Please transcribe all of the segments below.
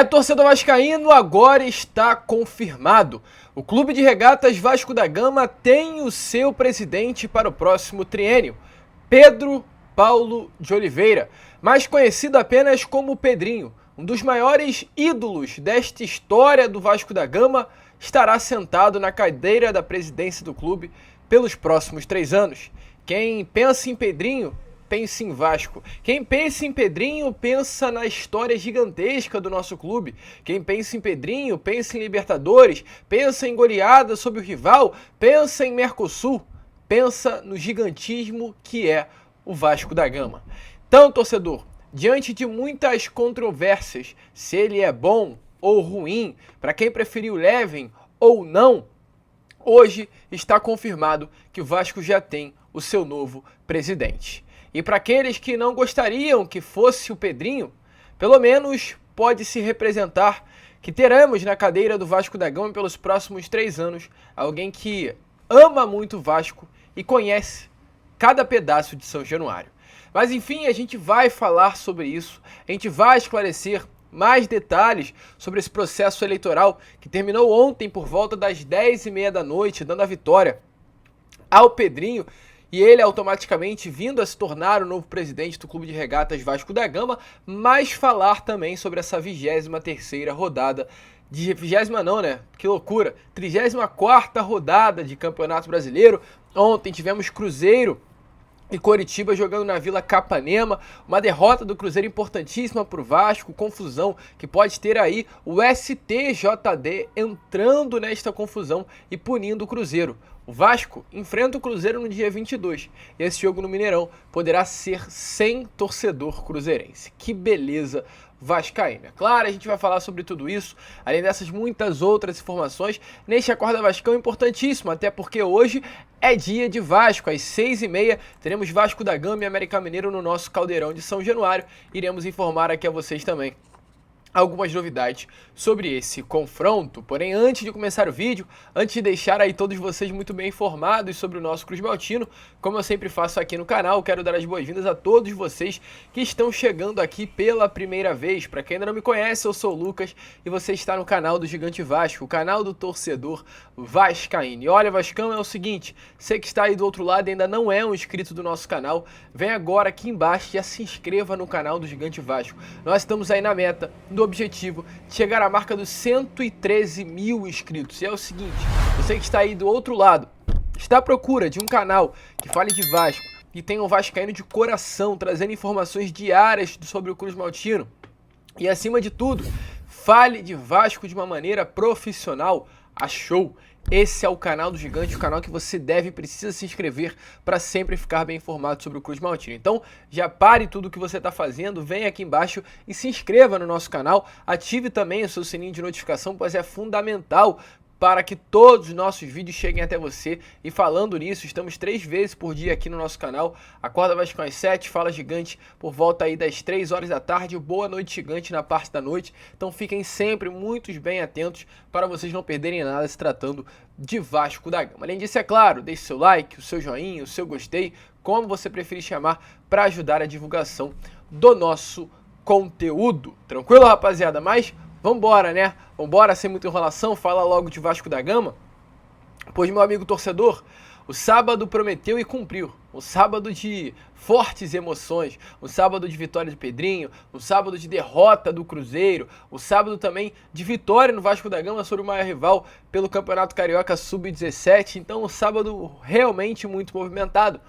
Torcedor vascaíno, agora está confirmado. O Clube de Regatas Vasco da Gama tem o seu presidente para o próximo triênio, Pedro Paulo de Oliveira, mais conhecido apenas como Pedrinho. Um dos maiores ídolos desta história do Vasco da Gama estará sentado na cadeira da presidência do clube pelos próximos 3 anos. Quem pensa em Pedrinho, pensa em Vasco. Quem pensa em Pedrinho, pensa na história gigantesca do nosso clube. Quem pensa em Pedrinho, pensa em Libertadores, pensa em goleada sobre o rival, pensa em Mercosul, pensa no gigantismo que é o Vasco da Gama. Então, torcedor, diante de muitas controvérsias, se ele é bom ou ruim, para quem preferiu levem ou não, hoje está confirmado que o Vasco já tem o seu novo presidente. E para aqueles que não gostariam que fosse o Pedrinho, pelo menos pode se representar que teremos na cadeira do Vasco da Gama pelos próximos 3 anos alguém que ama muito o Vasco e conhece cada pedaço de São Januário. Mas enfim, a gente vai falar sobre isso, a gente vai esclarecer mais detalhes sobre esse processo eleitoral que terminou ontem por volta das 10h30 da noite, dando a vitória ao Pedrinho, e ele automaticamente vindo a se tornar o novo presidente do Clube de Regatas Vasco da Gama, mas falar também sobre essa 23ª rodada, 20ª não, né? Que loucura! 34ª rodada de Campeonato Brasileiro. Ontem tivemos Cruzeiro e Coritiba jogando na Vila Capanema, uma derrota do Cruzeiro importantíssima para o Vasco, confusão que pode ter aí o STJD entrando nesta confusão e punindo o Cruzeiro. O Vasco enfrenta o Cruzeiro no dia 22 e esse jogo no Mineirão poderá ser sem torcedor cruzeirense. Que beleza vascaína. Claro, a gente vai falar sobre tudo isso, além dessas muitas outras informações, neste Acorda Vascão importantíssimo, até porque hoje é dia de Vasco, às 6h30 teremos Vasco da Gama e América Mineiro no nosso Caldeirão de São Januário, iremos informar aqui a vocês também algumas novidades sobre esse confronto. Porém, antes de começar o vídeo, antes de deixar aí todos vocês muito bem informados sobre o nosso Cruz Maltino, como eu sempre faço aqui no canal, quero dar as boas-vindas a todos vocês que estão chegando aqui pela primeira vez. Para quem ainda não me conhece, eu sou o Lucas e você está no canal do Gigante Vasco, o canal do torcedor vascaíno. E olha, Vascão, é o seguinte, você que está aí do outro lado e ainda não é um inscrito do nosso canal, vem agora aqui embaixo e já se inscreva no canal do Gigante Vasco. Nós estamos aí na meta do objetivo de chegar à marca dos 113 mil inscritos. E é o seguinte, você que está aí do outro lado, está à procura de um canal que fale de Vasco, que tenha um vascaíno de coração, trazendo informações diárias sobre o Cruz Maltino e, acima de tudo, fale de Vasco de uma maneira profissional, achou? Esse é o canal do Gigante, o canal que você deve e precisa se inscrever para sempre ficar bem informado sobre o Cruz Maltino. Então, já pare tudo o que você está fazendo, vem aqui embaixo e se inscreva no nosso canal, ative também o seu sininho de notificação, pois é fundamental para que todos os nossos vídeos cheguem até você. E falando nisso, estamos 3 vezes por dia aqui no nosso canal. Acorda Vasco às 7, Fala Gigante por volta aí das 3 horas da tarde, Boa Noite Gigante na parte da noite. Então fiquem sempre muito bem atentos para vocês não perderem nada se tratando de Vasco da Gama. Além disso, é claro, deixe seu like, o seu joinha, o seu gostei, como você preferir chamar, para ajudar a divulgação do nosso conteúdo. Tranquilo, rapaziada? Mas vambora, né? Vambora, sem muita enrolação, fala logo de Vasco da Gama. Pois, meu amigo torcedor, o sábado prometeu e cumpriu. Um sábado de fortes emoções, um sábado de vitória de Pedrinho, um sábado de derrota do Cruzeiro, um sábado também de vitória no Vasco da Gama sobre o maior rival pelo Campeonato Carioca Sub-17. Então, um sábado realmente muito movimentado.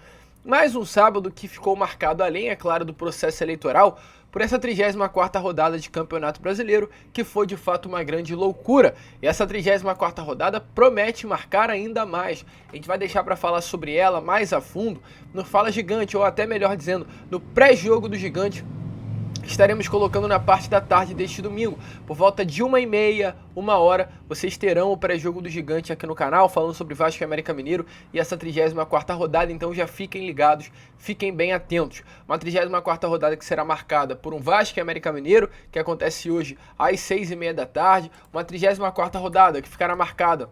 Mais um sábado que ficou marcado, além, é claro, do processo eleitoral, por essa 34ª rodada de Campeonato Brasileiro, que foi de fato uma grande loucura. E essa 34ª rodada promete marcar ainda mais. A gente vai deixar para falar sobre ela mais a fundo no Fala Gigante, ou até melhor dizendo, no pré-jogo do Gigante, estaremos colocando na parte da tarde deste domingo. Por volta de 1h30, 1h, vocês terão o pré-jogo do Gigante aqui no canal, falando sobre Vasco e América Mineiro e essa 34ª rodada, então já fiquem ligados, fiquem bem atentos. Uma 34ª rodada que será marcada por um Vasco e América Mineiro, que acontece hoje às 6h30 da tarde, uma 34ª rodada que ficará marcada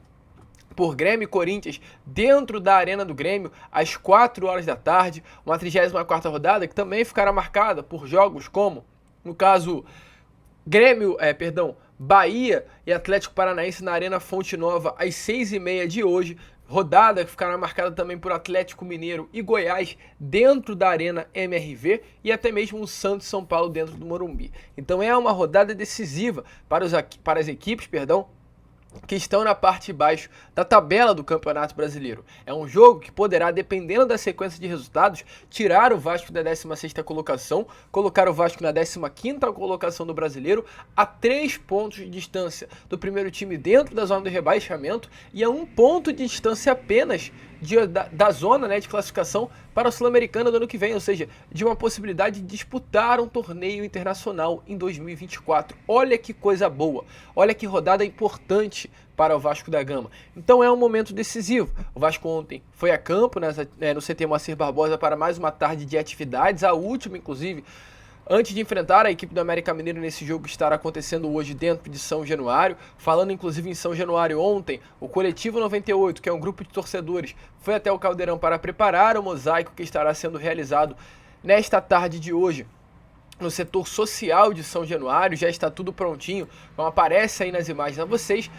por Grêmio e Corinthians dentro da Arena do Grêmio às 4 horas da tarde, uma 34ª rodada que também ficará marcada por jogos como, no caso, Bahia e Atlético Paranaense na Arena Fonte Nova às 6h30 de hoje. Rodada que ficará marcada também por Atlético Mineiro e Goiás dentro da Arena MRV e até mesmo o Santos São Paulo dentro do Morumbi. Então é uma rodada decisiva para as equipes, que estão na parte de baixo da tabela do Campeonato Brasileiro. É um jogo que poderá, dependendo da sequência de resultados, tirar o Vasco da 16ª colocação, colocar o Vasco na 15ª colocação do Brasileiro, a 3 pontos de distância do primeiro time dentro da zona do rebaixamento e a 1 ponto de distância apenas da zona, né, de classificação para a Sul-Americana do ano que vem, ou seja, de uma possibilidade de disputar um torneio internacional em 2024. Olha que coisa boa, olha que rodada importante para o Vasco da Gama. Então é um momento decisivo. O Vasco ontem foi a campo no CT Moacir Barbosa para mais uma tarde de atividades, a última inclusive antes de enfrentar a equipe do América Mineiro nesse jogo que estará acontecendo hoje dentro de São Januário. Falando inclusive em São Januário, ontem o Coletivo 98, que é um grupo de torcedores, foi até o Caldeirão para preparar o mosaico que estará sendo realizado nesta tarde de hoje no setor social de São Januário. Já está tudo prontinho, como aparece aí nas imagens a vocês.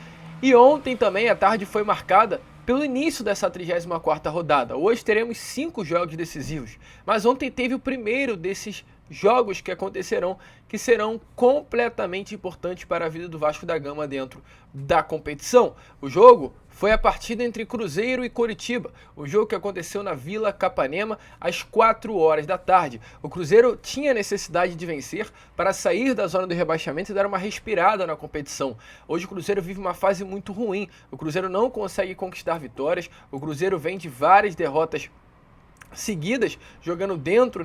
E ontem também a tarde foi marcada pelo início dessa 34ª rodada. Hoje teremos 5 jogos decisivos, mas ontem teve o primeiro desses jogos que acontecerão, que serão completamente importantes para a vida do Vasco da Gama dentro da competição. O jogo foi a partida entre Cruzeiro e Coritiba, o jogo que aconteceu na Vila Capanema às 4h da tarde. O Cruzeiro tinha necessidade de vencer para sair da zona do rebaixamento e dar uma respirada na competição. Hoje o Cruzeiro vive uma fase muito ruim, o Cruzeiro não consegue conquistar vitórias, o Cruzeiro vem de várias derrotas seguidas, jogando dentro,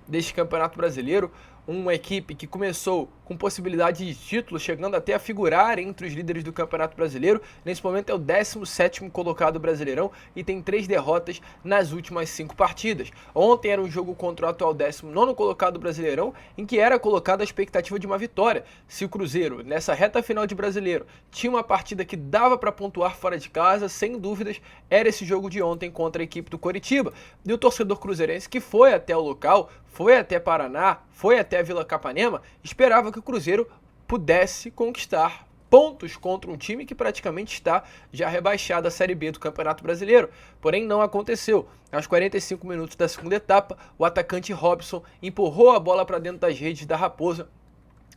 deste Campeonato Brasileiro. Uma equipe que começou com possibilidade de título, chegando até a figurar entre os líderes do Campeonato Brasileiro. Nesse momento é o 17º colocado do Brasileirão e tem 3 derrotas nas últimas 5 partidas. Ontem era um jogo contra o atual 19º colocado do Brasileirão, em que era colocada a expectativa de uma vitória. Se o Cruzeiro, nessa reta final de Brasileiro, tinha uma partida que dava para pontuar fora de casa, sem dúvidas, era esse jogo de ontem contra a equipe do Coritiba. E o torcedor cruzeirense que foi até o local, foi até Paraná, foi até a Vila Capanema, esperava que o Cruzeiro pudesse conquistar pontos contra um time que praticamente está já rebaixado à Série B do Campeonato Brasileiro. Porém, não aconteceu. Aos 45 minutos da segunda etapa, o atacante Robson empurrou a bola para dentro das redes da Raposa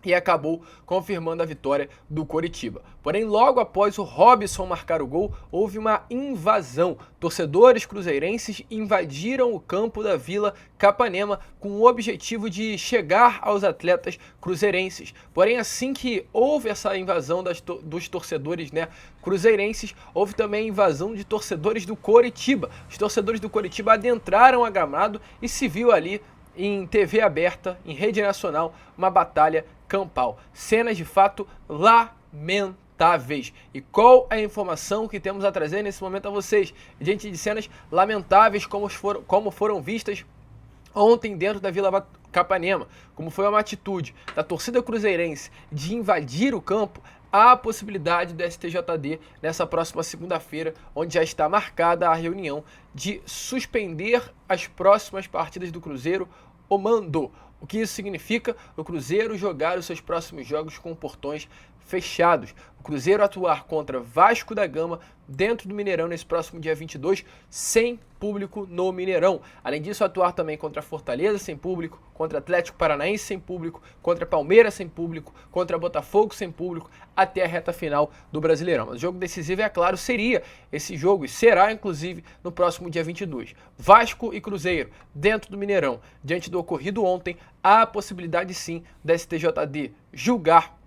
e acabou confirmando a vitória do Coritiba. Porém, logo após o Robson marcar o gol, houve uma invasão. Torcedores cruzeirenses invadiram o campo da Vila Capanema com o objetivo de chegar aos atletas cruzeirenses. Porém, assim que houve essa invasão dos torcedores cruzeirenses, houve também a invasão de torcedores do Coritiba. Os torcedores do Coritiba adentraram a gramado e se viu ali em TV aberta, em rede nacional, uma batalha campal. Cenas de fato lamentáveis. E qual é a informação que temos a trazer nesse momento a vocês? Diante de cenas lamentáveis como foram vistas ontem dentro da Vila Capanema, como foi uma atitude da torcida cruzeirense de invadir o campo, há a possibilidade do STJD nessa próxima segunda-feira, onde já está marcada a reunião de suspender as próximas partidas do Cruzeiro, o mando. O que isso significa? O Cruzeiro jogar os seus próximos jogos com portões fechados. O Cruzeiro atuar contra Vasco da Gama dentro do Mineirão nesse próximo dia 22, sem público no Mineirão. Além disso, atuar também contra Fortaleza sem público, contra Atlético Paranaense sem público, contra Palmeiras sem público, contra Botafogo sem público, até a reta final do Brasileirão. Mas o jogo decisivo, é claro, seria esse jogo, e será inclusive no próximo dia 22. Vasco e Cruzeiro dentro do Mineirão. Diante do ocorrido ontem, há a possibilidade sim da STJD julgar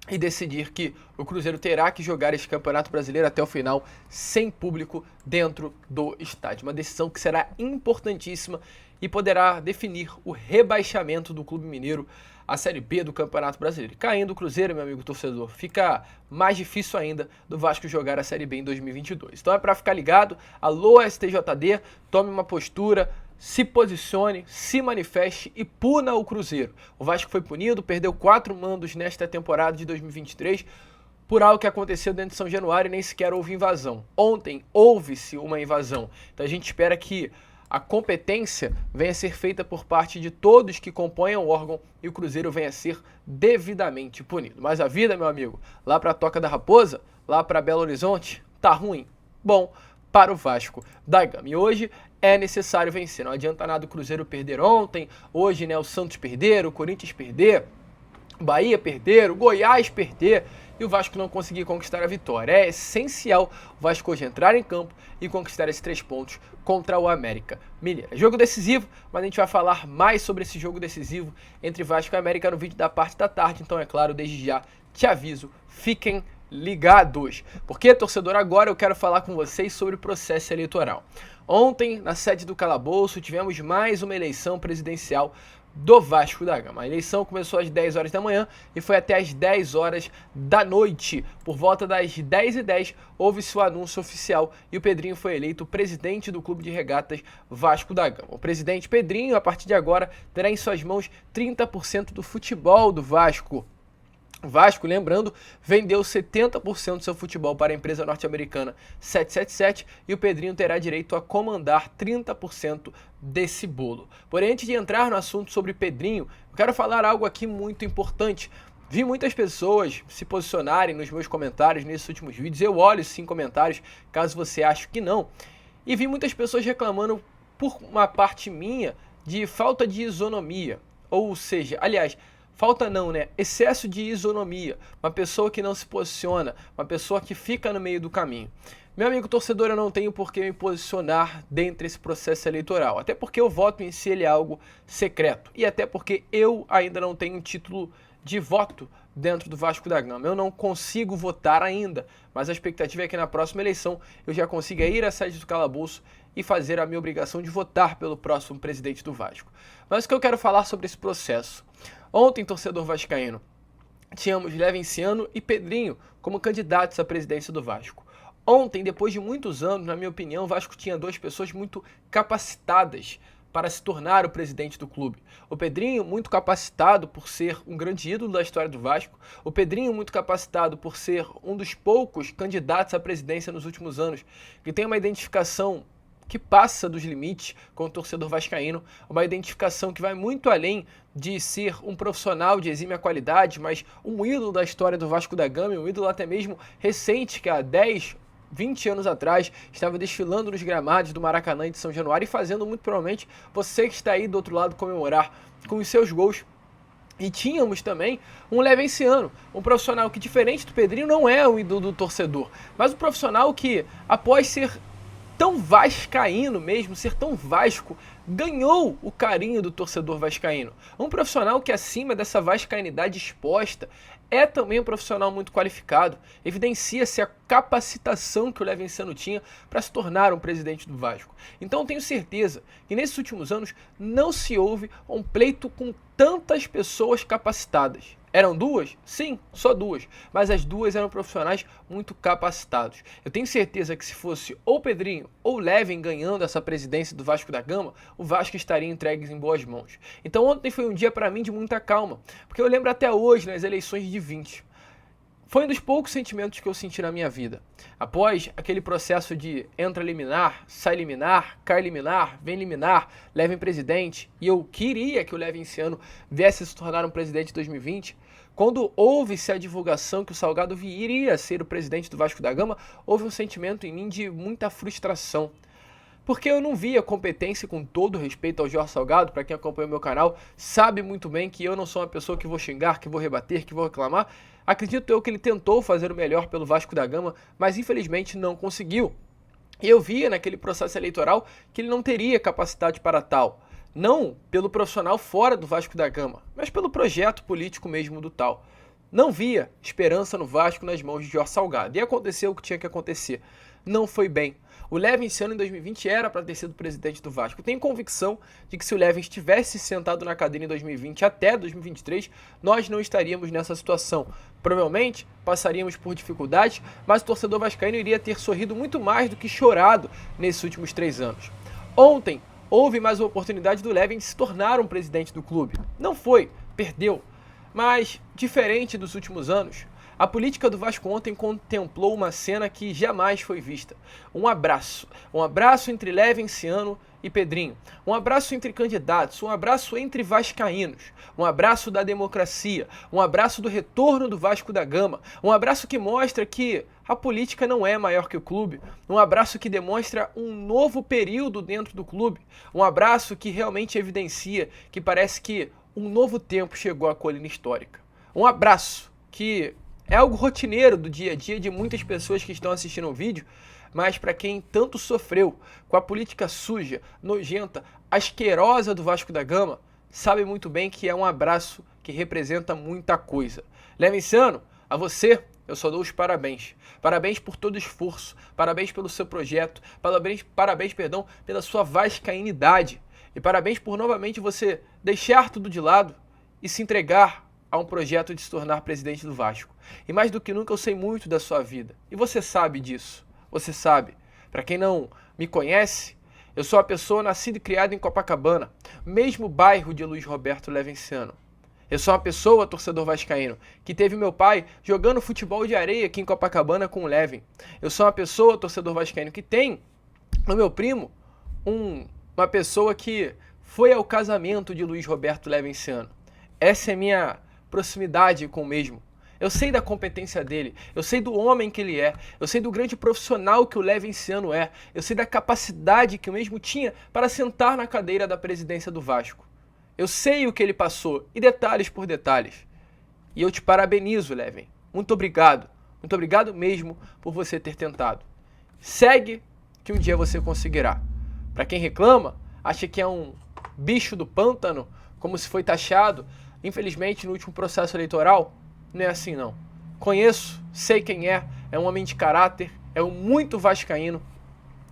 e decidir que o Cruzeiro terá que jogar esse Campeonato Brasileiro até o final sem público dentro do estádio. Uma decisão que será importantíssima e poderá definir o rebaixamento do Clube Mineiro à Série B do Campeonato Brasileiro. Caindo o Cruzeiro, meu amigo torcedor, fica mais difícil ainda do Vasco jogar a Série B em 2022. Então é para ficar ligado. Alô STJD, tome uma postura, se posicione, se manifeste e puna o Cruzeiro. O Vasco foi punido, perdeu 4 mandos nesta temporada de 2023 por algo que aconteceu dentro de São Januário e nem sequer houve invasão. Ontem houve-se uma invasão. Então a gente espera que a competência venha a ser feita por parte de todos que compõem o órgão e o Cruzeiro venha a ser devidamente punido. Mas a vida, meu amigo, lá para a Toca da Raposa, lá para Belo Horizonte, tá ruim. Bom, para o Vasco da Gama. E hoje é necessário vencer. Não adianta nada o Cruzeiro perder ontem, hoje, né, o Santos perder, o Corinthians perder, o Bahia perder, o Goiás perder e o Vasco não conseguir conquistar a vitória. É essencial o Vasco hoje entrar em campo e conquistar esses 3 pontos contra o América Mineiro. Jogo decisivo, mas a gente vai falar mais sobre esse jogo decisivo entre Vasco e América no vídeo da parte da tarde. Então, é claro, desde já te aviso, fiquem ligados. Porque, torcedor, agora eu quero falar com vocês sobre o processo eleitoral. Ontem, na sede do Calabouço, tivemos mais uma eleição presidencial do Vasco da Gama. A eleição começou às 10 horas da manhã e foi até às 10 horas da noite. Por volta das 10h10, houve-se o anúncio oficial e o Pedrinho foi eleito presidente do Clube de Regatas Vasco da Gama. O presidente Pedrinho, a partir de agora, terá em suas mãos 30% do futebol do Vasco. O Vasco, lembrando, vendeu 70% do seu futebol para a empresa norte-americana 777 e o Pedrinho terá direito a comandar 30% desse bolo. Porém, antes de entrar no assunto sobre Pedrinho, eu quero falar algo aqui muito importante. Vi muitas pessoas se posicionarem nos meus comentários nesses últimos vídeos. Eu olho sim comentários, caso você ache que não. E vi muitas pessoas reclamando, por uma parte minha, de falta de isonomia. Ou seja, aliás, falta não, né? Excesso de isonomia. Uma pessoa que não se posiciona, uma pessoa que fica no meio do caminho. Meu amigo torcedor, eu não tenho por que me posicionar dentro desse processo eleitoral. Até porque o voto em si ele é algo secreto. E até porque eu ainda não tenho título de voto dentro do Vasco da Gama. Eu não consigo votar ainda. Mas a expectativa é que na próxima eleição eu já consiga ir à sede do Calabouço e fazer a minha obrigação de votar pelo próximo presidente do Vasco. Mas o que eu quero falar sobre esse processo? Ontem, torcedor vascaíno, tínhamos Levinciano e Pedrinho como candidatos à presidência do Vasco. Ontem, depois de muitos anos, na minha opinião, o Vasco tinha 2 pessoas muito capacitadas para se tornar o presidente do clube. O Pedrinho, muito capacitado por ser um grande ídolo da história do Vasco. O Pedrinho, muito capacitado por ser um dos poucos candidatos à presidência nos últimos anos, que tem uma identificação que passa dos limites com o torcedor vascaíno, uma identificação que vai muito além de ser um profissional de exímia qualidade, mas um ídolo da história do Vasco da Gama, um ídolo até mesmo recente, que há 10, 20 anos atrás estava desfilando nos gramados do Maracanã e de São Januário e fazendo muito provavelmente você que está aí do outro lado comemorar com os seus gols. E tínhamos também um Levinciano, um profissional que, diferente do Pedrinho, não é o ídolo do torcedor, mas um profissional que, após ser tão vascaíno mesmo, ser tão Vasco, ganhou o carinho do torcedor vascaíno. Um profissional que, acima dessa vascainidade exposta, é também um profissional muito qualificado. Evidencia-se a capacitação que o Levinciano tinha para se tornar um presidente do Vasco. Então eu tenho certeza que nesses últimos anos não se houve um pleito com tantas pessoas capacitadas. Eram 2? Sim, só 2. Mas as 2 eram profissionais muito capacitados. Eu tenho certeza que se fosse ou Pedrinho ou Levin ganhando essa presidência do Vasco da Gama, o Vasco estaria entregue em boas mãos. Então ontem foi um dia para mim de muita calma. Porque eu lembro até hoje, nas eleições de 20. Foi um dos poucos sentimentos que eu senti na minha vida. Após aquele processo de entra liminar, sai liminar, cai liminar, vem liminar, Levin presidente, e eu queria que o Levinciano viesse se tornar um presidente em 2020, quando houve-se a divulgação que o Salgado iria ser o presidente do Vasco da Gama, houve um sentimento em mim de muita frustração. Porque eu não via competência, com todo respeito ao Jorge Salgado. Para quem acompanha o meu canal, sabe muito bem que eu não sou uma pessoa que vou xingar, que vou rebater, que vou reclamar. Acredito eu que ele tentou fazer o melhor pelo Vasco da Gama, mas infelizmente não conseguiu. E eu via naquele processo eleitoral que ele não teria capacidade para tal. Não pelo profissional fora do Vasco da Gama, mas pelo projeto político mesmo do tal. Não via esperança no Vasco nas mãos de Jorge Salgado. E aconteceu o que tinha que acontecer. Não foi bem. O Levinciano em 2020 era para ter sido presidente do Vasco. Tenho convicção de que se o Levin estivesse sentado na cadeira em 2020 até 2023, nós não estaríamos nessa situação. Provavelmente passaríamos por dificuldades, mas o torcedor vascaíno iria ter sorrido muito mais do que chorado nesses últimos 3 anos. Ontem houve mais uma oportunidade do Levin de se tornar um presidente do clube. Não foi, perdeu. Mas, diferente dos últimos anos, A política do Vasco ontem contemplou uma cena que jamais foi vista. Um abraço entre Levenciano e Pedrinho, um abraço entre candidatos, um abraço entre vascaínos, um abraço da democracia, um abraço do retorno do Vasco da Gama, um abraço que mostra que a política não é maior que o clube, um abraço que demonstra um novo período dentro do clube, um abraço que realmente evidencia que parece que um novo tempo chegou à colina histórica. Um abraço que é algo rotineiro do dia a dia de muitas pessoas que estão assistindo o vídeo, mas para quem tanto sofreu com a política suja, nojenta, asquerosa do Vasco da Gama, sabe muito bem que é um abraço que representa muita coisa. Levenciano, a você eu só dou os parabéns. Parabéns por todo o esforço, parabéns pelo seu projeto, parabéns pela sua vascainidade e parabéns por novamente você deixar tudo de lado e se entregar a um projeto de se tornar presidente do Vasco. E mais do que nunca eu sei muito da sua vida. E você sabe disso. Você sabe. Para quem não me conhece, eu sou uma pessoa nascida e criada em Copacabana, mesmo bairro de Luiz Roberto Levenciano. Eu sou uma pessoa, torcedor vascaíno, que teve meu pai jogando futebol de areia aqui em Copacabana com o Leven. Eu sou uma pessoa, torcedor vascaíno, que tem no meu primo uma pessoa que foi ao casamento de Luiz Roberto Levenciano. Essa é minha proximidade com o mesmo. Eu sei da competência dele, eu sei do homem que ele é, eu sei do grande profissional que o Levenciano é, eu sei da capacidade que o mesmo tinha para sentar na cadeira da presidência do Vasco. Eu sei o que ele passou, e detalhes por detalhes. E eu te parabenizo, Leven. Muito obrigado mesmo por você ter tentado. Segue que um dia você conseguirá. Para quem reclama, acha que é um bicho do pântano, como se foi taxado, infelizmente no último processo eleitoral, não é assim não. Conheço, sei quem é um homem de caráter, é um muito vascaíno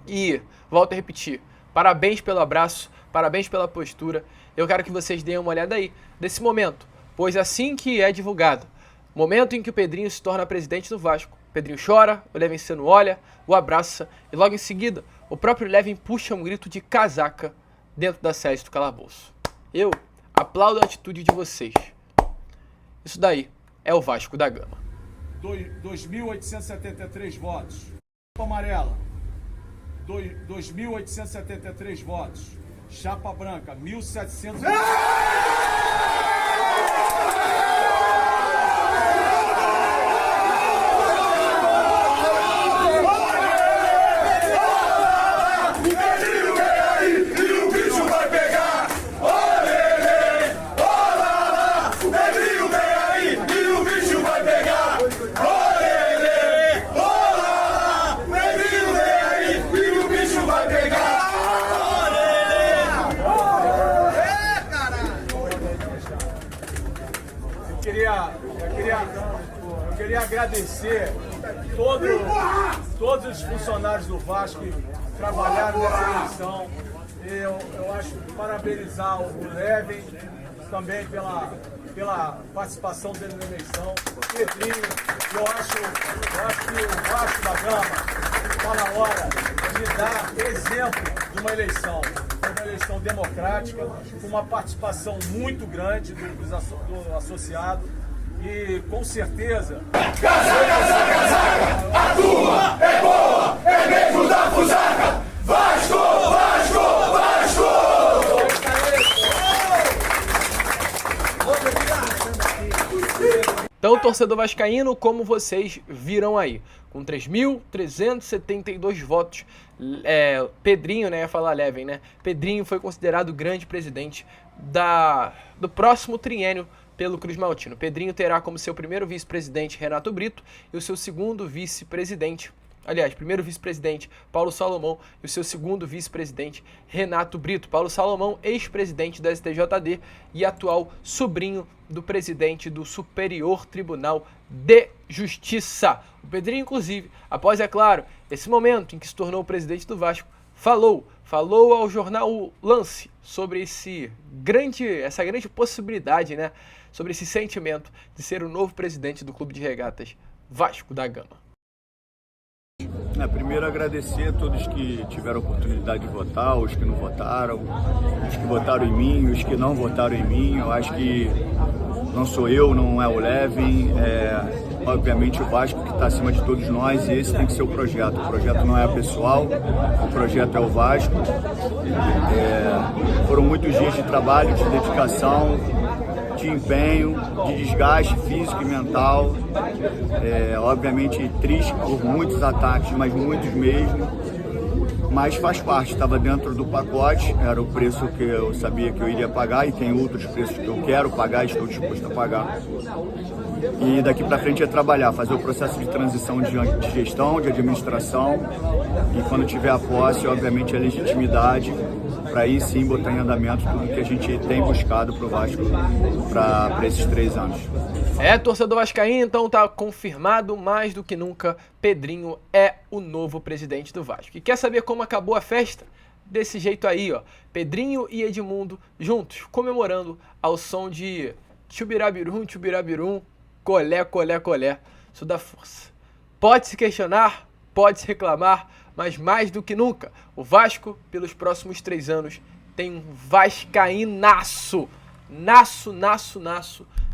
e, volto a repetir, parabéns pelo abraço, parabéns pela postura. Eu quero que vocês deem uma olhada aí desse momento, pois assim que é divulgado, momento em que o Pedrinho se torna presidente do Vasco, o Pedrinho chora, o Levenciano olha, o abraça e logo em seguida o próprio Leven puxa um grito de casaca dentro da sede do calabouço. Eu aplaudo a atitude de vocês. Isso daí é o Vasco da Gama. 2.873 votos. Chapa amarela, 2.873 votos. Chapa branca, 1.700. Eu queria agradecer todos os funcionários do Vasco que trabalharam nessa eleição. Eu acho que parabenizar o Leven também pela participação dele na eleição. Pedrinho, eu acho que o Vasco da Gama está na hora de dar exemplo de uma eleição. Foi uma eleição democrática, com uma participação muito grande do associado. E com certeza. Casaca, a tua é boa, é mesmo da fusaca. Vasco, Vasco, Vasco! Então, torcedor vascaíno, como vocês viram aí, com 3.372 votos, Pedrinho, né, ia falar Leven, né? Pedrinho foi considerado o grande presidente do próximo triênio pelo Cruz Maltino. Pedrinho terá como seu primeiro vice-presidente Renato Brito e o seu segundo vice-presidente, primeiro vice-presidente Paulo Salomão e o seu segundo vice-presidente Renato Brito. Paulo Salomão, ex-presidente da STJD e atual sobrinho do presidente do Superior Tribunal de Justiça. O Pedrinho, inclusive, após, é claro, esse momento em que se tornou presidente do Vasco, falou ao jornal Lance sobre essa grande possibilidade, né? Sobre esse sentimento de ser o novo presidente do Clube de Regatas Vasco da Gama. Primeiro agradecer a todos que tiveram a oportunidade de votar, os que não votaram, os que votaram em mim, os que não votaram em mim. Eu acho que não sou eu, não é o Leven, obviamente, o Vasco que está acima de todos nós, e esse tem que ser o projeto. O projeto não é pessoal, o projeto é o Vasco. Foram muitos dias de trabalho, de dedicação, de empenho, de desgaste físico e mental. Obviamente triste por muitos ataques, mas muitos mesmo. Mas faz parte, estava dentro do pacote, era o preço que eu sabia que eu iria pagar e tem outros preços que eu quero pagar e estou disposto a pagar. E daqui para frente é trabalhar, fazer o processo de transição de gestão, de administração e quando tiver a posse, obviamente a legitimidade para aí sim botar em andamento tudo que a gente tem buscado para o Vasco para esses 3 anos. Torcedor vascaíno, então tá confirmado mais do que nunca, Pedrinho é o novo presidente do Vasco. E quer saber como acabou a festa? Desse jeito aí, ó, Pedrinho e Edmundo juntos, comemorando ao som de tchubirabirum, tchubirabirum, colé, colé, colé, isso dá força. Pode se questionar, pode se reclamar, mas mais do que nunca, o Vasco, pelos próximos 3 anos, tem um vascaínaço, naço,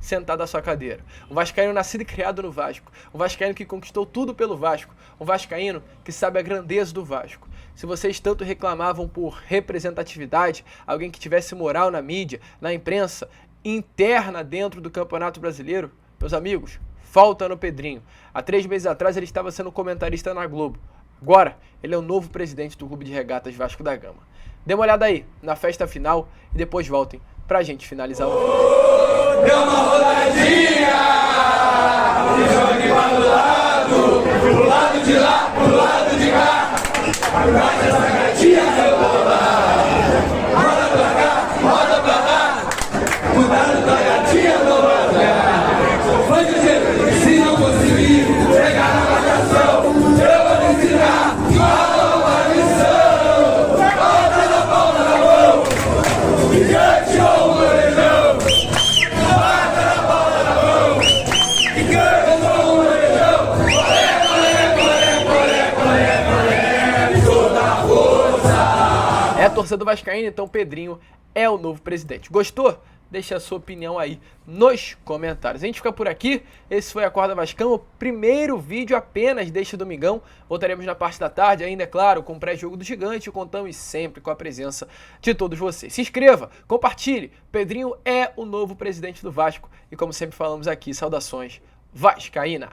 sentado à sua cadeira. Um vascaíno nascido e criado no Vasco. Um vascaíno que conquistou tudo pelo Vasco. Um vascaíno que sabe a grandeza do Vasco. Se vocês tanto reclamavam por representatividade, alguém que tivesse moral na mídia, na imprensa, interna dentro do Campeonato Brasileiro, meus amigos, falta no Pedrinho. Há 3 meses atrás ele estava sendo comentarista na Globo. Agora, ele é o novo presidente do Clube de Regatas Vasco da Gama. Dê uma olhada aí na festa final e depois voltem pra gente finalizar o vídeo. Deu uma rodadinha, se jogue para o lado, pro lado de lá, pro lado de cá. Mas essa gatinha rebola, roda pra cá, roda pra lá. Cuidado da gatinha rebola. Vai dizer, se não conseguir chegar na marcação, eu vou ensinar uma lição. Bota na palma da mão, gigante ou orelhão. Bota na palma da mão, gigante ou orelhão. Colé, toda a força. Torcedor vascaíno, então Pedrinho é o novo presidente. Gostou? Deixe a sua opinião aí nos comentários. A gente fica por aqui. Esse foi Acorda Vascão, o primeiro vídeo apenas deste domingão. Voltaremos na parte da tarde, ainda é claro, com o pré-jogo do Gigante. Contamos sempre com a presença de todos vocês. Se inscreva, compartilhe. Pedrinho é o novo presidente do Vasco. E como sempre falamos aqui, saudações vascaínas.